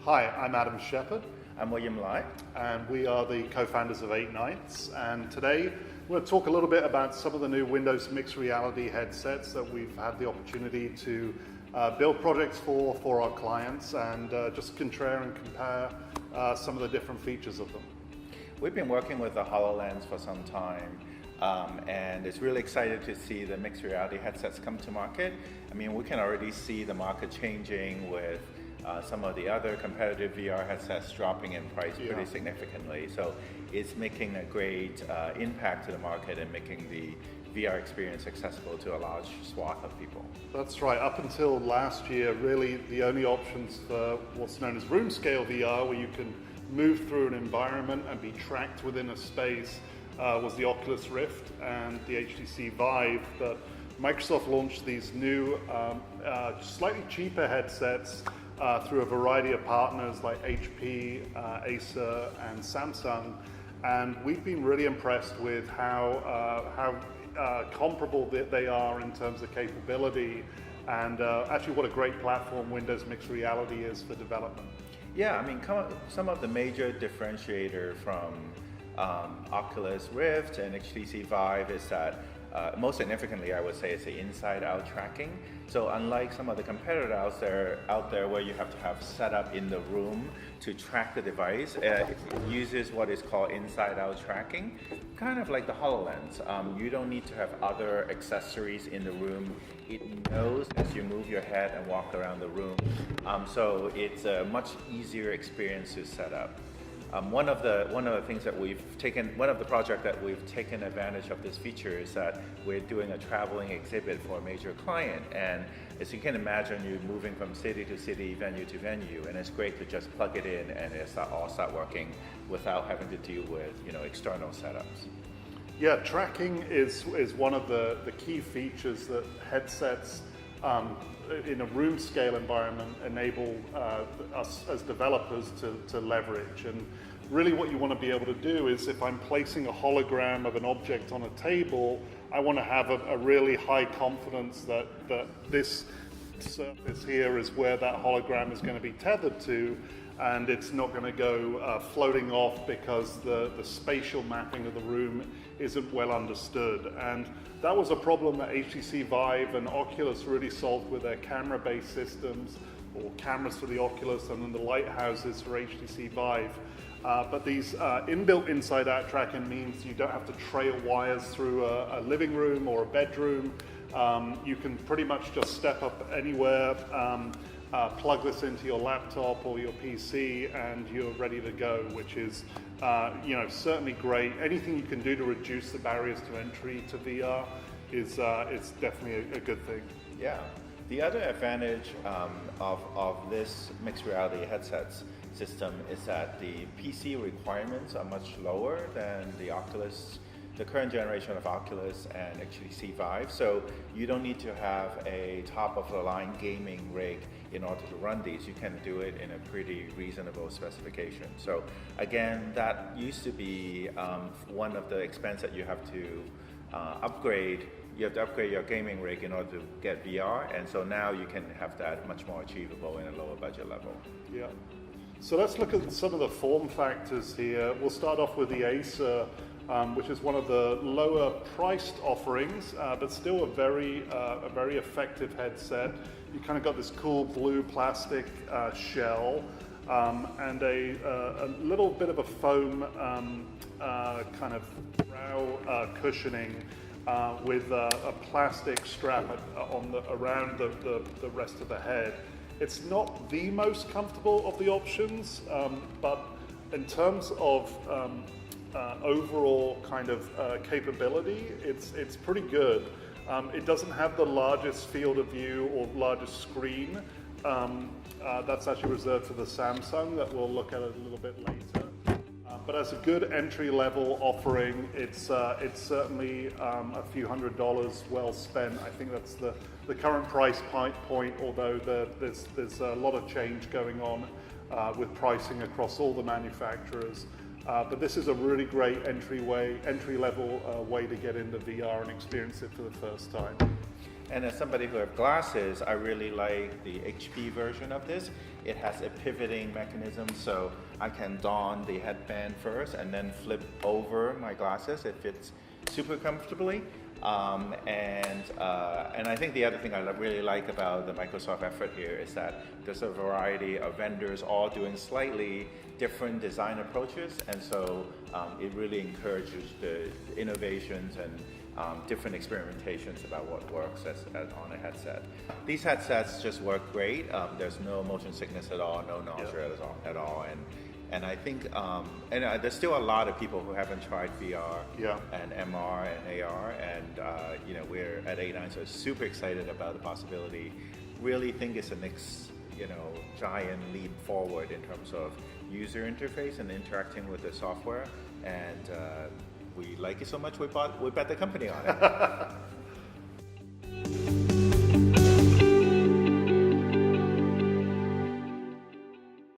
Hi, I'm Adam Shepherd. I'm William Lai. And we are the co-founders of 8 Nights. And today we're going to talk a little bit about some of the new Windows mixed reality headsets that we've had the opportunity to build projects for our clients, and just compare some of the different features of them. We've been working with the HoloLens for some time, and it's really excited to see the mixed reality headsets come to market. I mean, we can already see the market changing with some of the other competitive VR headsets dropping in price pretty significantly. So it's making a great impact to the market and making the VR experience accessible to a large swath of people. That's right. Up until last year, really the only options for what's known as room scale VR, where you can move through an environment and be tracked within a space, was the Oculus Rift and the HTC Vive. But Microsoft launched these new, slightly cheaper headsets through a variety of partners like HP, Acer, and Samsung. And we've been really impressed with how comparable they are in terms of capability, and actually what a great platform Windows Mixed Reality is for development. Yeah, I mean, some of the major differentiator from Oculus Rift and HTC Vive is that most significantly, I would say, it's the inside-out tracking. So unlike some of the competitors out there where you have to have setup in the room to track the device, it uses what is called inside-out tracking, kind of like the HoloLens. You don't need to have other accessories in the room. It knows as you move your head and walk around the room. So it's a much easier experience to set up. One of the projects that we've taken advantage of this feature is that we're doing a traveling exhibit for a major client, and as you can imagine, you're moving from city to city, venue to venue, and it's great to just plug it in and it all start working without having to deal with external setups. Yeah, tracking is one of the key features that headsets in a room scale environment enable us as developers to leverage. And really what you want to be able to do is, if I'm placing a hologram of an object on a table, I want to have a really high confidence that this surface here is where that hologram is going to be tethered to, and it's not going to go floating off because the spatial mapping of the room isn't well understood. And that was a problem that HTC Vive and Oculus really solved with their camera-based systems, or cameras for the Oculus and then the lighthouses for HTC Vive. But these inbuilt inside-out tracking means you don't have to trail wires through a living room or a bedroom. You can pretty much just step up anywhere, plug this into your laptop or your PC, and you're ready to go, which is certainly great. Anything you can do to reduce the barriers to entry to VR is definitely a good thing. Yeah. The other advantage of this mixed reality headsets system is that the PC requirements are much lower than the current generation of Oculus and HTC Vive. So you don't need to have a top-of-the-line gaming rig in order to run these. You can do it in a pretty reasonable specification. So again, that used to be one of the expense that you have to upgrade. You have to upgrade your gaming rig in order to get VR, and so now you can have that much more achievable in a lower budget level. Yeah. So let's look at some of the form factors here. We'll start off with the Acer, which is one of the lower priced offerings, but still a very effective headset. You kind of got this cool blue plastic shell, and a little bit of a foam kind of brow cushioning with a plastic strap around the rest of the head. It's not the most comfortable of the options, but in terms of overall kind of capability, it's pretty good. It doesn't have the largest field of view or largest screen. That's actually reserved for the Samsung that we'll look at a little bit later. But as a good entry-level offering, it's certainly a few $100s well spent. I think that's the current price point, although there's a lot of change going on with pricing across all the manufacturers. But this is a really great entry-level way to get into VR and experience it for the first time. And as somebody who has glasses, I really like the HP version of this. It has a pivoting mechanism, so I can don the headband first and then flip over my glasses. It fits super comfortably. And I think the other thing I really like about the Microsoft effort here is that there's a variety of vendors all doing slightly different design approaches, and so it really encourages the innovations and different experimentations about what works on a headset. These headsets just work great. There's no motion sickness at all, no nausea at all, and I think there's still a lot of people who haven't tried VR and MR and AR, and we're at A9 so super excited about the possibility. Really think it's the next giant leap forward in terms of user interface and interacting with the software, and we like it so much we bet the company on it.